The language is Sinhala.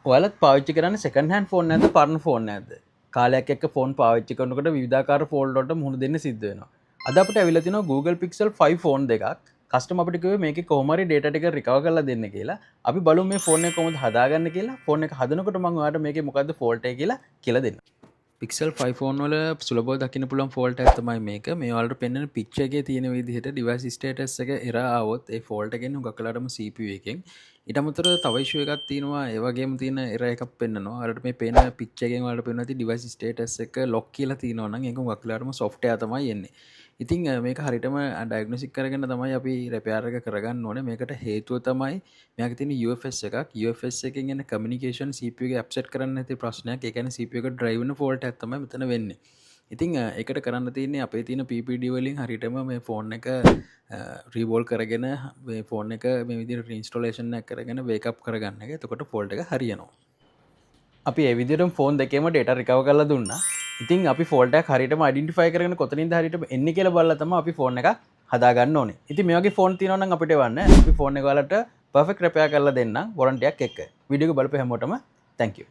ඔයාලත් පාවිච්චි කරන්නේ සෙකන්ඩ් හෑන්ඩ් ෆෝන් නැද්ද පරණ ෆෝන් නැද්ද? කාලයක් එක්ක ෆෝන් පාවිච්චි කරනකොට විවිධාකාර ෆෝල්ඩ් වලට මුහුණ දෙන්න සිද්ධ වෙනවා. අද අපිට ඇවිල්ලා තිනවා Google Pixel 5 ෆෝන් දෙකක්. කස්ටමර් අපිට කිව්වේ මේකේ කොහොම හරි data ටික recover කරලා දෙන්න කියලා. අපි බලමු මේ ෆෝන් එක කොහොමද හදාගන්න කියලා. ෆෝන් එක හදනකොට මම ඔයාලට මේකේ මොකද්ද ෆෝල්ට් එක කියලා දෙන්න. Pixel 5 ෆෝන් වල සුලභව දකින්න පුළුවන් ෆෝල්ට් එක තමයි මේක. මේ වලට පෙන්වන පික්චර් එකේ තියෙන විදිහට device status එක error ආවොත් ඒ ෆෝල්ට් එකෙන් හුඟක් වෙලාටම CPU එකෙන් ඊට අමතරව තව issue එකක් තියෙනවා. ඒ වගේම තියෙන error එකක් පෙන්නනවා. ඔයාලට මේ පේන පික්චර් එකෙන් ඔයාලට පේනවා ඇති device status එක lock කියලා තියෙනවා නම් ඒක හුඟක් වෙලාටම software තමයි එන්නේ. ඉතින් මේක හරියටම ඩයග්නොස්ටික් කරගෙන තමයි අපි රිපෙයාර් එක කරගන්න ඕනේ. මේකට හේතුව තමයි මේකේ තියෙන UFS එකක්. UFS එකෙන් එන කමියුනිකේෂන් CPU එක අප්සෙට් කරන්න නැති ප්‍රශ්නයක්. ඒ කියන්නේ CPU එක ඩ්‍රයිව් වෙන ෆෝල්ට් එකක් තමයි මෙතන වෙන්නේ. ඉතින් ඒකට කරන්න තියෙන්නේ අපේ තියෙන PPD වලින් හරියටම මේ ෆෝන් එක රීබෝල් කරගෙන මේ ෆෝන් එක මේ විදිහට රීඉන්ස්ටෝලේෂන් එකක් කරගෙන වේක් අප් කරගන්න එක. එතකොට ෆෝල්ට් එක හරියනවා. අපි ඒ විදිහටම ෆෝන් දෙකේම data recover කරලා දුන්නා. ඉතින් අපි ෆෝල්ට් එකක් හරියටම identify කරගෙන කොතනින්ද හරියටම එන්නේ කියලා බලලා තමයි අපි ෆෝන් එක හදා ගන්න ඕනේ. ඉතින් මේ වගේ ෆෝන් තියෙනවා නම් අපිට එවන්න. අපි ෆෝන් එක වලට perfect repair කරලා දෙන්නම් warranty එකක් එක්ක. වීඩියෝ එක බලපු හැමෝටම thank you.